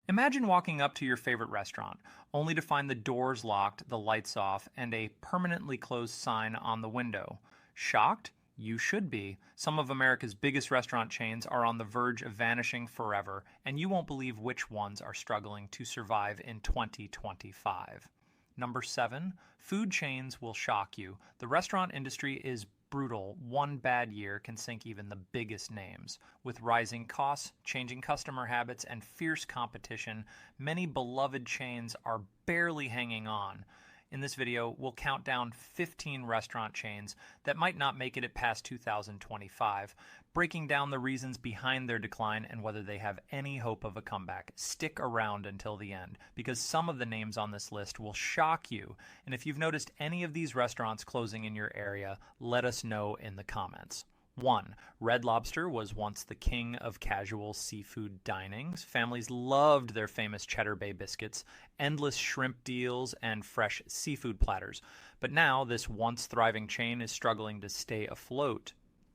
Imagine walking up to your favorite restaurant, only to find the doors locked, the lights off, and a permanently closed sign on the window. Shocked? You should be. Some of America's biggest restaurant chains are on the verge of vanishing forever, and you won't believe which ones are struggling to survive in 2025. Number 7, food chains will shock you. The restaurant industry is brutal. One bad year can sink even the biggest names. With rising costs, changing customer habits, and fierce competition, many beloved chains are barely hanging on. In this video, we'll count down 15 restaurant chains that might not make it past 2025, breaking down the reasons behind their decline and whether they have any hope of a comeback. Stick around until the end, because some of the names on this list will shock you. And if you've noticed any of these restaurants closing in your area, let us know in the comments. 1. Red Lobster was once the king of casual seafood dining. Families loved their famous Cheddar Bay biscuits, endless shrimp deals, and fresh seafood platters. But now, this once thriving chain is struggling to stay afloat.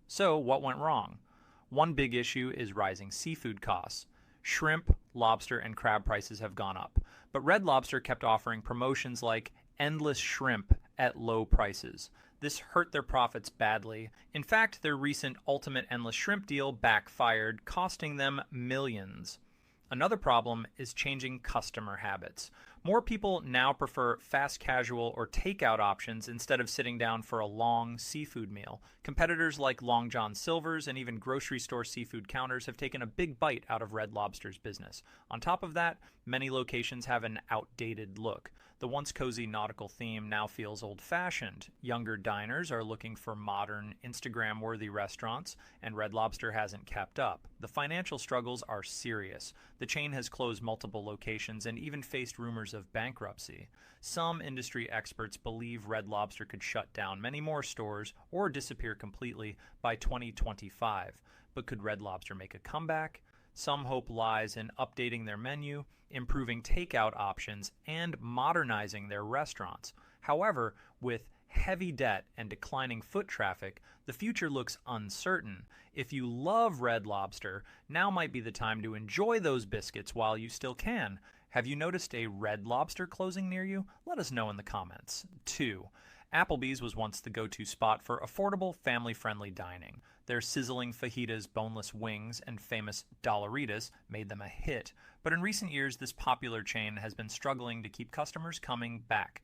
So, what went wrong? One big issue is rising seafood costs. Shrimp, lobster, and crab prices have gone up. But Red Lobster kept offering promotions like endless shrimp at low prices. This hurt their profits badly. In fact, their recent Ultimate Endless Shrimp deal backfired, costing them millions. Another problem is changing customer habits. More people now prefer fast casual or takeout options instead of sitting down for a long seafood meal. Competitors like Long John Silver's and even grocery store seafood counters have taken a big bite out of Red Lobster's business. On top of that, many locations have an outdated look. The once cozy nautical theme now feels old-fashioned. Younger diners are looking for modern, Instagram-worthy restaurants, and Red Lobster hasn't kept up. The financial struggles are serious. The chain has closed multiple locations and even faced rumors of bankruptcy. Some industry experts believe Red Lobster could shut down many more stores or disappear completely by 2025. But could Red Lobster make a comeback? Some hope lies in updating their menu, improving takeout options, and modernizing their restaurants. However, with heavy debt and declining foot traffic, the future looks uncertain. If you love Red Lobster, now might be the time to enjoy those biscuits while you still can. Have you noticed a Red Lobster closing near you? Let us know in the comments. 2. Applebee's was once the go-to spot for affordable, family-friendly dining. Their sizzling fajitas, boneless wings, and famous dollaritas made them a hit. But in recent years, this popular chain has been struggling to keep customers coming back.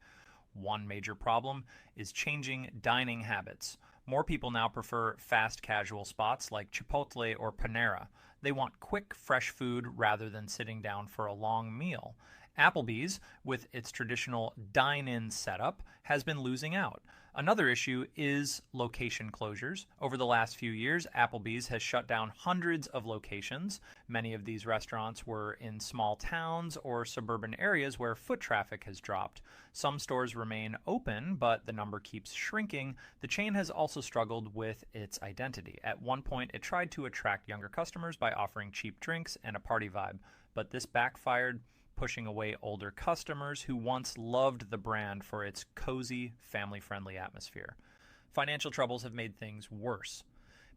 One major problem is changing dining habits. More people now prefer fast casual spots like Chipotle or Panera. They want quick, fresh food rather than sitting down for a long meal. Applebee's, with its traditional dine-in setup, has been losing out. Another issue is location closures. Over the last few years, Applebee's has shut down hundreds of locations. Many of these restaurants were in small towns or suburban areas where foot traffic has dropped. Some stores remain open, but the number keeps shrinking. The chain has also struggled with its identity. At one point, it tried to attract younger customers by offering cheap drinks and a party vibe, but this backfired, pushing away older customers who once loved the brand for its cozy, family-friendly atmosphere. Financial troubles have made things worse.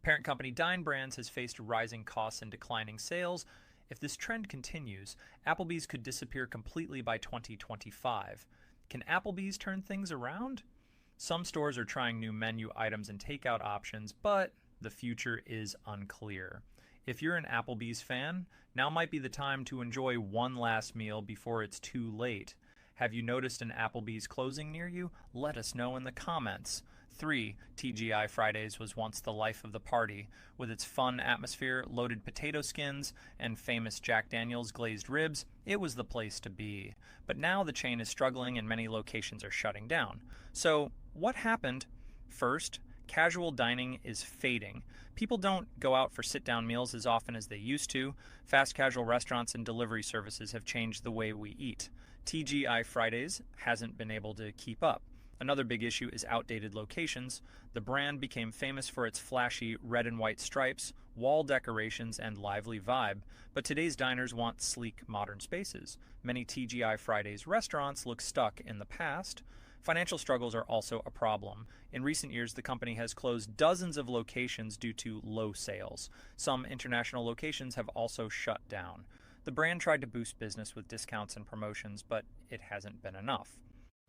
Parent company Dine Brands has faced rising costs and declining sales. If this trend continues, Applebee's could disappear completely by 2025. Can Applebee's turn things around? Some stores are trying new menu items and takeout options, but the future is unclear. If you're an Applebee's fan, now might be the time to enjoy one last meal before it's too late. Have you noticed an Applebee's closing near you? Let us know in the comments. 3. TGI Fridays was once the life of the party. With its fun atmosphere, loaded potato skins, and famous Jack Daniel's glazed ribs, it was the place to be. But now the chain is struggling and many locations are shutting down. So, what happened? First, casual dining is fading. People don't go out for sit-down meals as often as they used to. Fast casual restaurants and delivery services have changed the way we eat. TGI Fridays hasn't been able to keep up. Another big issue is outdated locations. The brand became famous for its flashy red and white stripes, wall decorations, and lively vibe, but today's diners want sleek, modern spaces. Many TGI Fridays restaurants look stuck in the past. Financial struggles are also a problem. In recent years, the company has closed dozens of locations due to low sales. Some international locations have also shut down. The brand tried to boost business with discounts and promotions, but it hasn't been enough.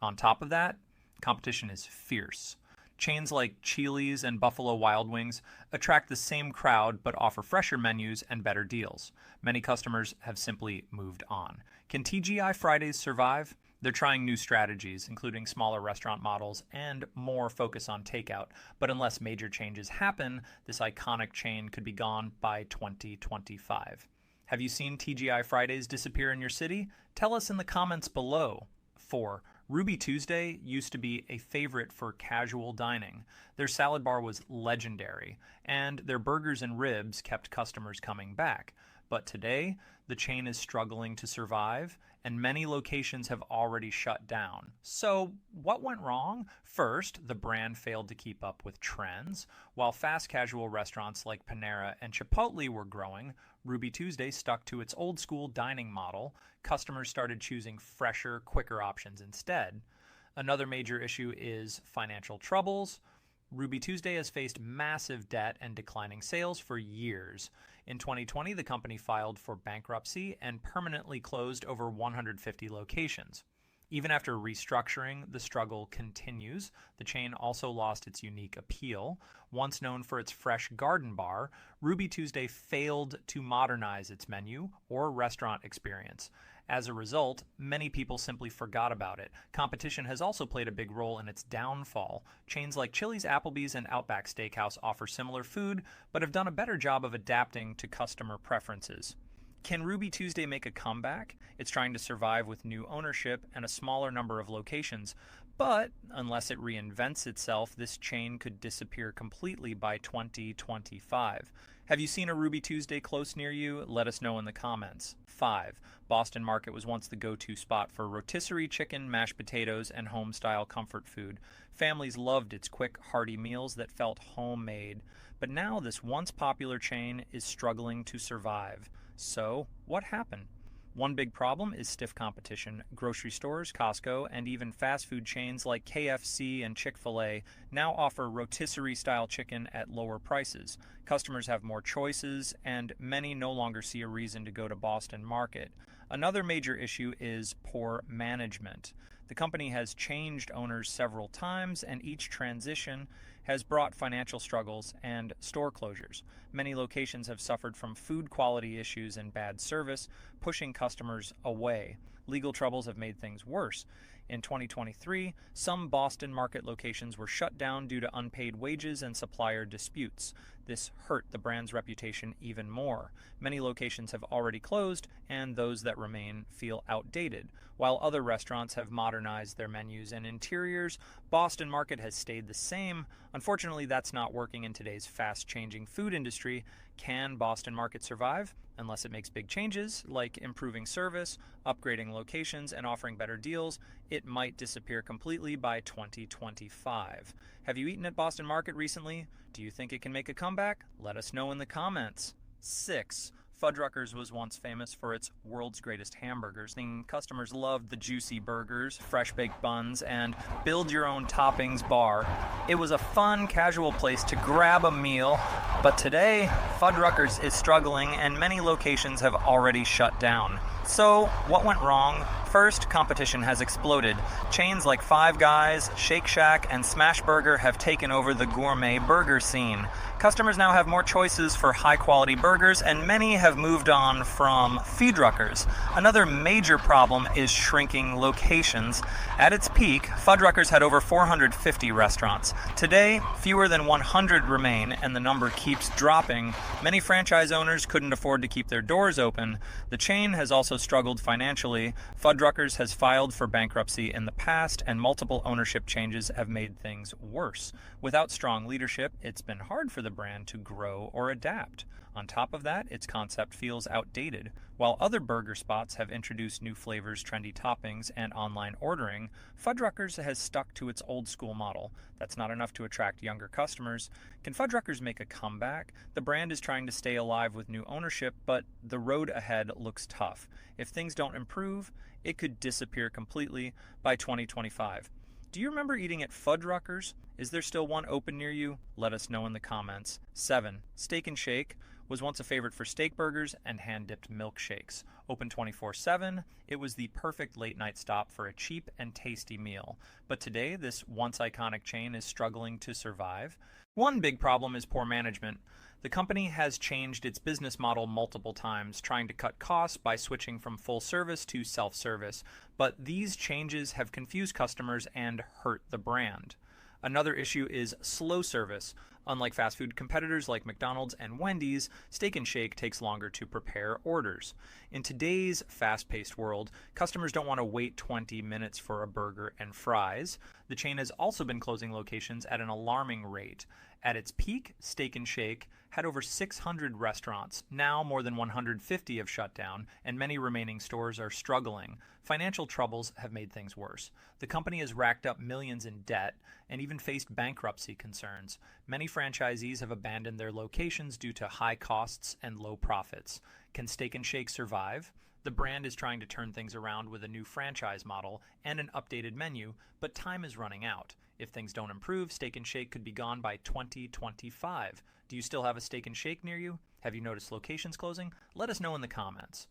On top of that, competition is fierce. Chains like Chili's and Buffalo Wild Wings attract the same crowd but offer fresher menus and better deals. Many customers have simply moved on. Can TGI Fridays survive? They're trying new strategies, including smaller restaurant models and more focus on takeout. But unless major changes happen, this iconic chain could be gone by 2025. Have you seen TGI Fridays disappear in your city? Tell us in the comments below. 4. Ruby Tuesday used to be a favorite for casual dining. Their salad bar was legendary, and their burgers and ribs kept customers coming back. But today, the chain is struggling to survive, and many locations have already shut down. So, what went wrong? First, the brand failed to keep up with trends. While fast casual restaurants like Panera and Chipotle were growing, Ruby Tuesday stuck to its old school dining model. Customers started choosing fresher, quicker options instead. Another major issue is financial troubles. Ruby Tuesday has faced massive debt and declining sales for years. In 2020, the company filed for bankruptcy and permanently closed over 150 locations. Even after restructuring, the struggle continues. The chain also lost its unique appeal. Once known for its fresh garden bar, Ruby Tuesday failed to modernize its menu or restaurant experience. As a result, many people simply forgot about it. Competition has also played a big role in its downfall. Chains like Chili's, Applebee's, and Outback Steakhouse offer similar food, but have done a better job of adapting to customer preferences. Can Ruby Tuesday make a comeback? It's trying to survive with new ownership and a smaller number of locations. But unless it reinvents itself, this chain could disappear completely by 2025. Have you seen a Ruby Tuesday close near you? Let us know in the comments. 5. Boston Market was once the go-to spot for rotisserie chicken, mashed potatoes, and home-style comfort food. Families loved its quick, hearty meals that felt homemade. But now this once popular chain is struggling to survive. So, what happened? One big problem is stiff competition. Grocery stores, Costco, and even fast food chains like KFC and Chick-fil-A now offer rotisserie-style chicken at lower prices. Customers have more choices, and many no longer see a reason to go to Boston Market. Another major issue is poor management. The company has changed owners several times, and each transition has brought financial struggles and store closures. Many locations have suffered from food quality issues and bad service, pushing customers away. Legal troubles have made things worse. In 2023, some Boston Market locations were shut down due to unpaid wages and supplier disputes. This hurt the brand's reputation even more. Many locations have already closed, and those that remain feel outdated. While other restaurants have modernized their menus and interiors, Boston Market has stayed the same. Unfortunately, that's not working in today's fast-changing food industry. Can Boston Market survive? Unless it makes big changes, like improving service, upgrading locations, and offering better deals, it might disappear completely by 2025. Have you eaten at Boston Market recently? Do you think it can make a comeback? Let us know in the comments. 6. Fuddruckers was once famous for its world's greatest hamburgers. Customers loved the juicy burgers, fresh-baked buns, and build-your-own toppings bar. It was a fun, casual place to grab a meal, but today, Fuddruckers is struggling and many locations have already shut down. So, what went wrong? First, competition has exploded. Chains like Five Guys, Shake Shack, and Smash Burger have taken over the gourmet burger scene. Customers now have more choices for high-quality burgers, and many have moved on from Fuddruckers. Another major problem is shrinking locations. At its peak, Fuddruckers had over 450 restaurants. Today, fewer than 100 remain, and the number keeps dropping. Many franchise owners couldn't afford to keep their doors open. The chain has also struggled financially. Fuddruckers has filed for bankruptcy in the past, and multiple ownership changes have made things worse. Without strong leadership, it's been hard for the brand to grow or adapt. On top of that, its concept feels outdated. While other burger spots have introduced new flavors, trendy toppings, and online ordering, Fuddruckers has stuck to its old school model. That's not enough to attract younger customers. Can Fuddruckers make a comeback? The brand is trying to stay alive with new ownership, but the road ahead looks tough. If things don't improve, it could disappear completely by 2025. Do you remember eating at Fuddruckers? Is there still one open near you? Let us know in the comments. 7. Steak and Shake was once a favorite for steak burgers and hand-dipped milkshakes. Open 24/7, it was the perfect late-night stop for a cheap and tasty meal. But today, this once iconic chain is struggling to survive. One big problem is poor management. The company has changed its business model multiple times, trying to cut costs by switching from full service to self-service. But these changes have confused customers and hurt the brand. Another issue is slow service. Unlike fast food competitors like McDonald's and Wendy's, Steak and Shake takes longer to prepare orders. In today's fast-paced world, customers don't want to wait 20 minutes for a burger and fries. The chain has also been closing locations at an alarming rate. At its peak, Steak and Shake had over 600 restaurants. Now more than 150 have shut down, and many remaining stores are struggling. Financial troubles have made things worse. The company has racked up millions in debt and even faced bankruptcy concerns. Many franchisees have abandoned their locations due to high costs and low profits. Can Steak and Shake survive? The brand is trying to turn things around with a new franchise model and an updated menu, but time is running out. If things don't improve, Steak and Shake could be gone by 2025. Do you still have a Steak and Shake near you? Have you noticed locations closing? Let us know in the comments.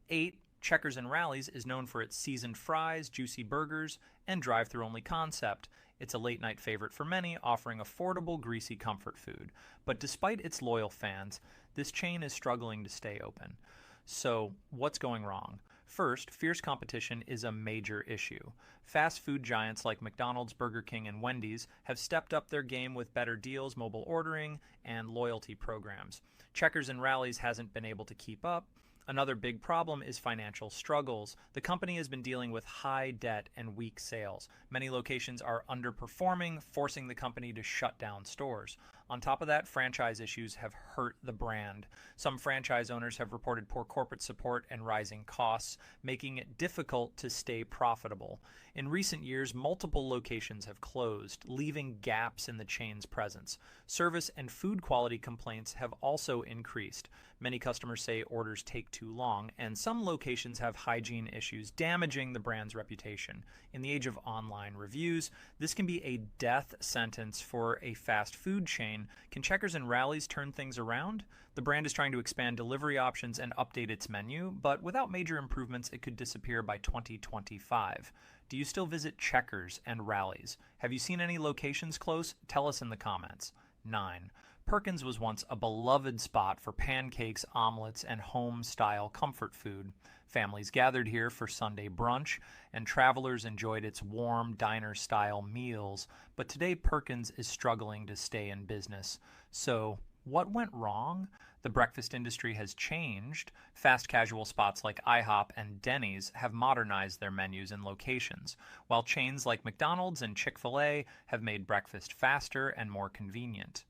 8. Checkers and Rallies is known for its seasoned fries, juicy burgers, and drive-thru only concept. It's a late-night favorite for many, offering affordable, greasy comfort food. But despite its loyal fans, this chain is struggling to stay open. So, what's going wrong? First, fierce competition is a major issue. Fast food giants like McDonald's, Burger King, and Wendy's have stepped up their game with better deals, mobile ordering, and loyalty programs. Checkers and Rallies hasn't been able to keep up. Another big problem is financial struggles. The company has been dealing with high debt and weak sales. Many locations are underperforming, forcing the company to shut down stores. On top of that, franchise issues have hurt the brand. Some franchise owners have reported poor corporate support and rising costs, making it difficult to stay profitable. In recent years, multiple locations have closed, leaving gaps in the chain's presence. Service and food quality complaints have also increased. Many customers say orders take too long, and some locations have hygiene issues, damaging the brand's reputation. In the age of online reviews, this can be a death sentence for a fast food chain. Can Checkers and Rallies turn things around? The brand is trying to expand delivery options and update its menu, but without major improvements, it could disappear by 2025. Do you still visit Checkers and Rallies? Have you seen any locations close? Tell us in the comments. 9. Perkins was once a beloved spot for pancakes, omelets, and home-style comfort food. Families gathered here for Sunday brunch, and travelers enjoyed its warm, diner-style meals. But today, Perkins is struggling to stay in business. So, what went wrong? The breakfast industry has changed. Fast casual spots like IHOP and Denny's have modernized their menus and locations, while chains like McDonald's and Chick-fil-A have made breakfast faster and more convenient.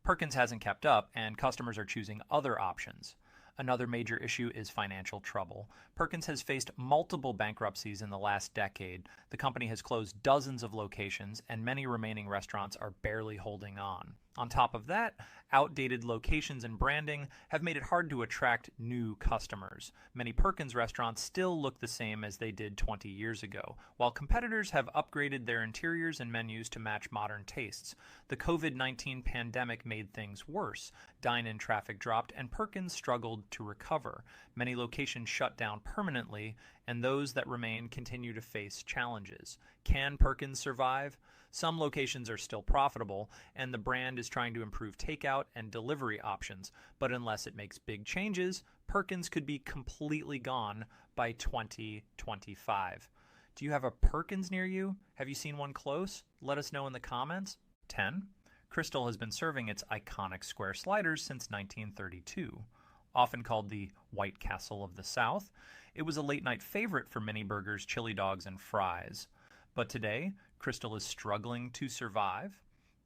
Perkins hasn't kept up, and customers are choosing other options. Another major issue is financial trouble. Perkins has faced multiple bankruptcies in the last decade. The company has closed dozens of locations, and many remaining restaurants are barely holding on. On top of that, outdated locations and branding have made it hard to attract new customers. Many Perkins restaurants still look the same as they did 20 years ago, while competitors have upgraded their interiors and menus to match modern tastes. The COVID-19 pandemic made things worse. Dine-in traffic dropped, and Perkins struggled to recover. Many locations shut down permanently, and those that remain continue to face challenges. Can Perkins survive? Some locations are still profitable, and the brand is trying to improve takeout and delivery options. But unless it makes big changes, Perkins could be completely gone by 2025. Do you have a Perkins near you? Have you seen one close? Let us know in the comments. 10. Crystal has been serving its iconic square sliders since 1932. Often called the White Castle of the South, it was a late-night favorite for mini burgers, chili dogs, and fries. But today, Crystal is struggling to survive.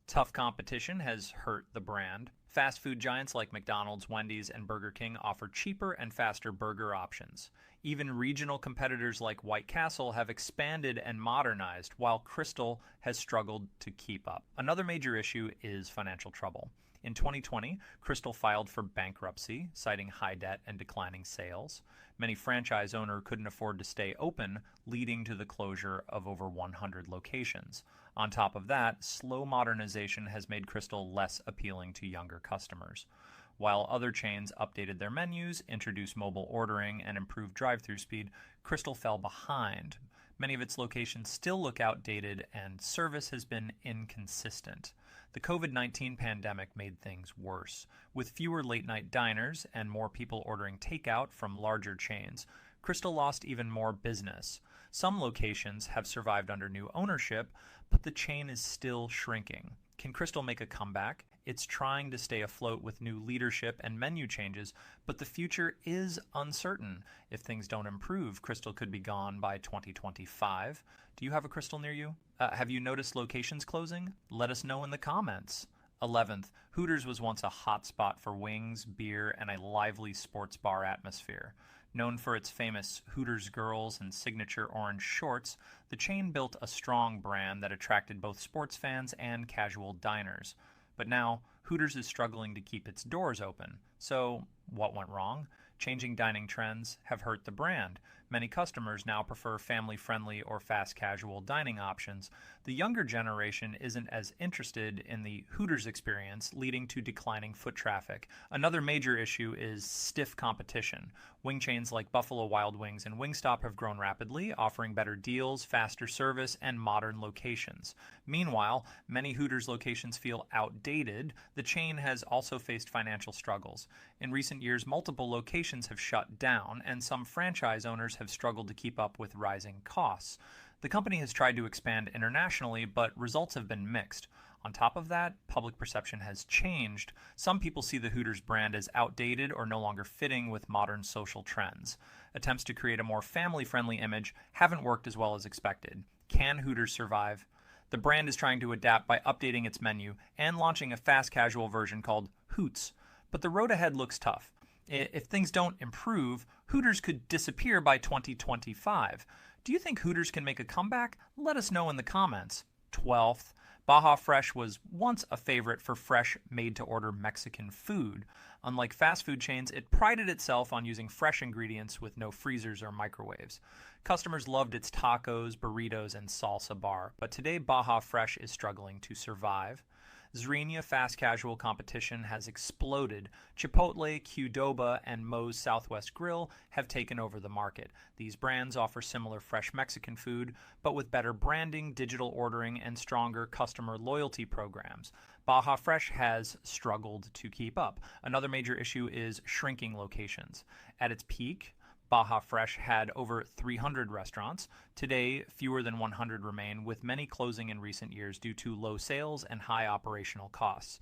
Tough competition has hurt the brand. Fast food giants like McDonald's, Wendy's, and Burger King offer cheaper and faster burger options. Even regional competitors like White Castle have expanded and modernized, while Crystal has struggled to keep up. Another major issue is financial trouble. In 2020, Crystal filed for bankruptcy, citing high debt and declining sales. Many franchise owners couldn't afford to stay open, leading to the closure of over 100 locations. On top of that, slow modernization has made Crystal less appealing to younger customers. While other chains updated their menus, introduced mobile ordering, and improved drive-through speed, Crystal fell behind. Many of its locations still look outdated, and service has been inconsistent. The COVID-19 pandemic made things worse. With fewer late-night diners and more people ordering takeout from larger chains, Crystal lost even more business. Some locations have survived under new ownership, but the chain is still shrinking. Can Crystal make a comeback? It's trying to stay afloat with new leadership and menu changes, but the future is uncertain. If things don't improve, Crystal could be gone by 2025. Do you have a Crystal near you? Have you noticed locations closing? Let us know in the comments. 11th, Hooters was once a hot spot for wings, beer, and a lively sports bar atmosphere. Known for its famous Hooters girls and signature orange shorts, the chain built a strong brand that attracted both sports fans and casual diners. But now, Hooters is struggling to keep its doors open. So, what went wrong? Changing dining trends have hurt the brand. Many customers now prefer family-friendly or fast casual dining options. The younger generation isn't as interested in the Hooters experience, leading to declining foot traffic. Another major issue is stiff competition. Wing chains like Buffalo Wild Wings and Wingstop have grown rapidly, offering better deals, faster service, and modern locations. Meanwhile, many Hooters locations feel outdated. The chain has also faced financial struggles. In recent years, multiple locations have shut down, and some franchise owners have struggled to keep up with rising costs. The company has tried to expand internationally, but results have been mixed. On top of that, public perception has changed. Some people see the Hooters brand as outdated or no longer fitting with modern social trends. Attempts to create a more family-friendly image haven't worked as well as expected. Can Hooters survive? The brand is trying to adapt by updating its menu and launching a fast casual version called Hoots. But the road ahead looks tough. If things don't improve, Hooters could disappear by 2025. Do you think Hooters can make a comeback? Let us know in the comments. 12th, Baja Fresh was once a favorite for fresh, made-to-order Mexican food. Unlike fast food chains, it prided itself on using fresh ingredients with no freezers or microwaves. Customers loved its tacos, burritos, and salsa bar, but today Baja Fresh is struggling to survive. Zrenia fast casual competition has exploded. Chipotle, Qdoba, and Moe's Southwest Grill have taken over the market. These brands offer similar fresh Mexican food, but with better branding, digital ordering, and stronger customer loyalty programs. Baja Fresh has struggled to keep up. Another major issue is shrinking locations. At its peak, Baja Fresh had over 300 restaurants. Today, fewer than 100 remain, with many closing in recent years due to low sales and high operational costs.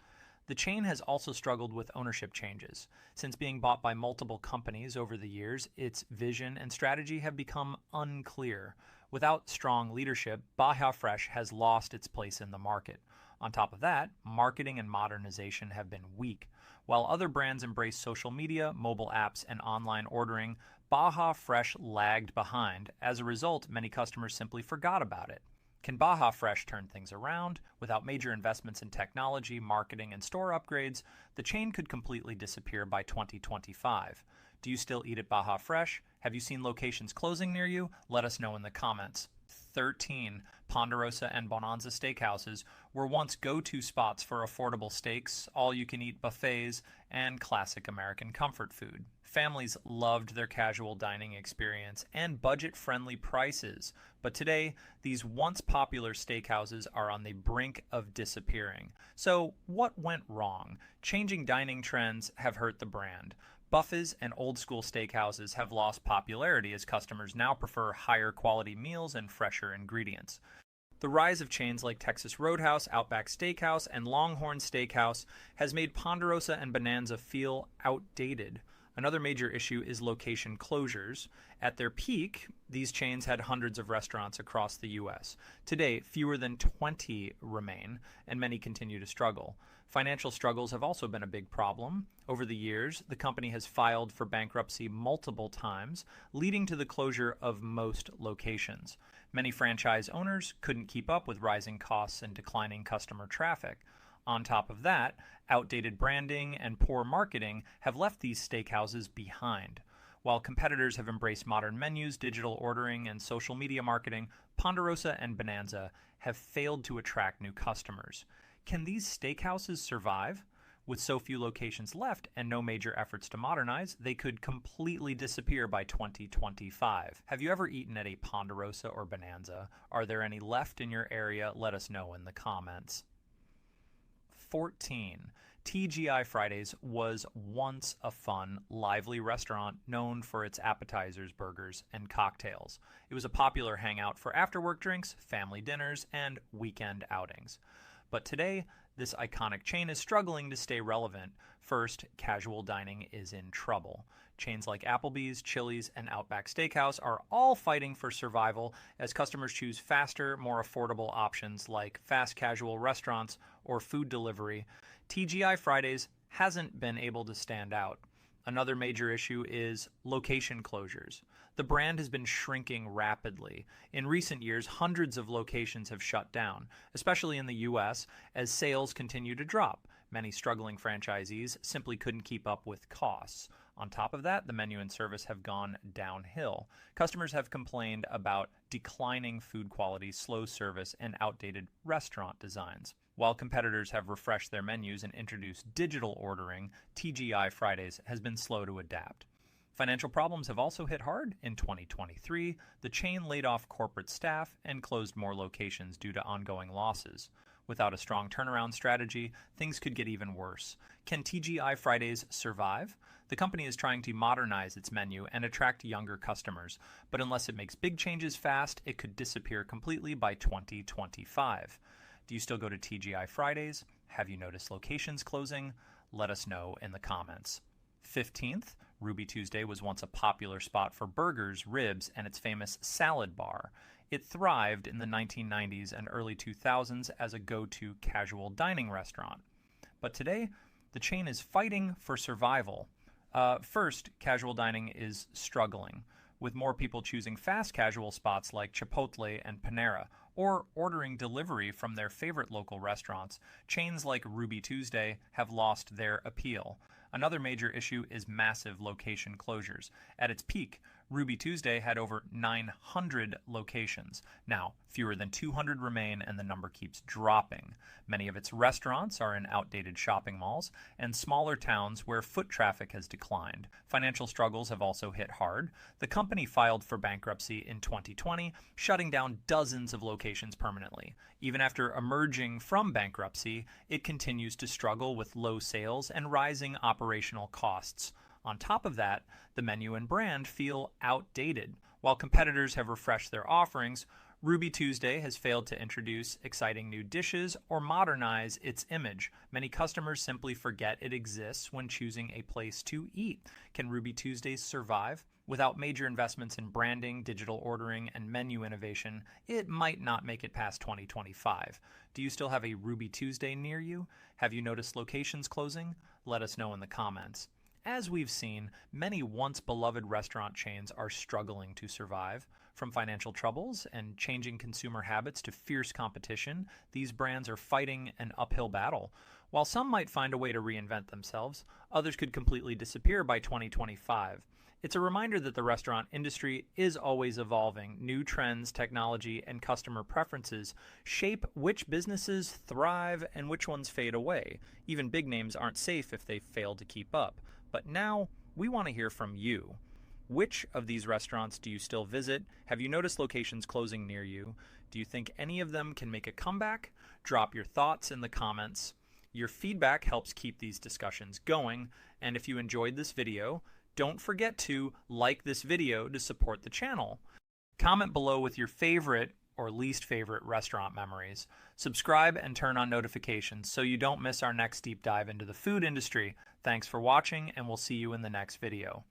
The chain has also struggled with ownership changes. Since being bought by multiple companies over the years, its vision and strategy have become unclear. Without strong leadership, Baja Fresh has lost its place in the market. On top of that, marketing and modernization have been weak. While other brands embrace social media, mobile apps, and online ordering, Baja Fresh lagged behind. As a result, many customers simply forgot about it. Can Baja Fresh turn things around? Without major investments in technology, marketing, and store upgrades, the chain could completely disappear by 2025. Do you still eat at Baja Fresh? Have you seen locations closing near you? Let us know in the comments. 13. Ponderosa and Bonanza steakhouses were once go-to spots for affordable steaks, all-you-can-eat buffets, and classic American comfort food. Families loved their casual dining experience and budget-friendly prices, but today, these once popular steakhouses are on the brink of disappearing. So, what went wrong? Changing dining trends have hurt the brand. Buffets and old-school steakhouses have lost popularity as customers now prefer higher-quality meals and fresher ingredients. The rise of chains like Texas Roadhouse, Outback Steakhouse, and Longhorn Steakhouse has made Ponderosa and Bonanza feel outdated. Another major issue is location closures. At their peak, these chains had hundreds of restaurants across the U.S. Today, fewer than 20 remain, and many continue to struggle. Financial struggles have also been a big problem. Over the years, the company has filed for bankruptcy multiple times, leading to the closure of most locations. Many franchise owners couldn't keep up with rising costs and declining customer traffic. On top of that, outdated branding and poor marketing have left these steakhouses behind. While competitors have embraced modern menus, digital ordering, and social media marketing, Ponderosa and Bonanza have failed to attract new customers. Can these steakhouses survive? With so few locations left and no major efforts to modernize, they could completely disappear by 2025. Have you ever eaten at a Ponderosa or Bonanza? Are there any left in your area? Let us know in the comments. 14. TGI Fridays was once a fun, lively restaurant known for its appetizers, burgers, and cocktails. It was a popular hangout for after-work drinks, family dinners, and weekend outings. But today, this iconic chain is struggling to stay relevant. First, casual dining is in trouble. Chains like Applebee's, Chili's, and Outback Steakhouse are all fighting for survival as customers choose faster, more affordable options like fast casual restaurants or food delivery. TGI Fridays hasn't been able to stand out. Another major issue is location closures. The brand has been shrinking rapidly. In recent years, hundreds of locations have shut down, especially in the US, as sales continue to drop. Many struggling franchisees simply couldn't keep up with costs. On top of that, the menu and service have gone downhill. Customers have complained about declining food quality, slow service, and outdated restaurant designs. While competitors have refreshed their menus and introduced digital ordering, TGI Fridays has been slow to adapt. Financial problems have also hit hard. In 2023, the chain laid off corporate staff and closed more locations due to ongoing losses. Without a strong turnaround strategy, things could get even worse. Can TGI Fridays survive? The company is trying to modernize its menu and attract younger customers, but unless it makes big changes fast, it could disappear completely by 2025. Do you still go to TGI Fridays? Have you noticed locations closing? Let us know in the comments. 15th, Ruby Tuesday was once a popular spot for burgers, ribs, and its famous salad bar. It thrived in the 1990s and early 2000s as a go-to casual dining restaurant. But today, the chain is fighting for survival. First, casual dining is struggling, with more people choosing fast casual spots like Chipotle and Panera, or ordering delivery from their favorite local restaurants. Chains like Ruby Tuesday have lost their appeal. Another major issue is massive location closures. At its peak, Ruby Tuesday had over 900 locations. Now, fewer than 200 remain and the number keeps dropping. Many of its restaurants are in outdated shopping malls and smaller towns where foot traffic has declined. Financial struggles have also hit hard. The company filed for bankruptcy in 2020, shutting down dozens of locations permanently. Even after emerging from bankruptcy, it continues to struggle with low sales and rising operational costs. On top of that, the menu and brand feel outdated. While competitors have refreshed their offerings, Ruby Tuesday has failed to introduce exciting new dishes or modernize its image. Many customers simply forget it exists when choosing a place to eat. Can Ruby Tuesdays survive? Without major investments in branding, digital ordering, and menu innovation, it might not make it past 2025. Do you still have a Ruby Tuesday near you? Have you noticed locations closing? Let us know in the comments. As we've seen, many once beloved restaurant chains are struggling to survive. From financial troubles and changing consumer habits to fierce competition, these brands are fighting an uphill battle. While some might find a way to reinvent themselves, others could completely disappear by 2025. It's a reminder that the restaurant industry is always evolving. New trends, technology, and customer preferences shape which businesses thrive and which ones fade away. Even big names aren't safe if they fail to keep up. But now, we want to hear from you. Which of these restaurants do you still visit? Have you noticed locations closing near you? Do you think any of them can make a comeback? Drop your thoughts in the comments. Your feedback helps keep these discussions going. And if you enjoyed this video, don't forget to like this video to support the channel. Comment below with your favorite or least favorite restaurant memories. Subscribe and turn on notifications so you don't miss our next deep dive into the food industry. Thanks for watching, and we'll see you in the next video.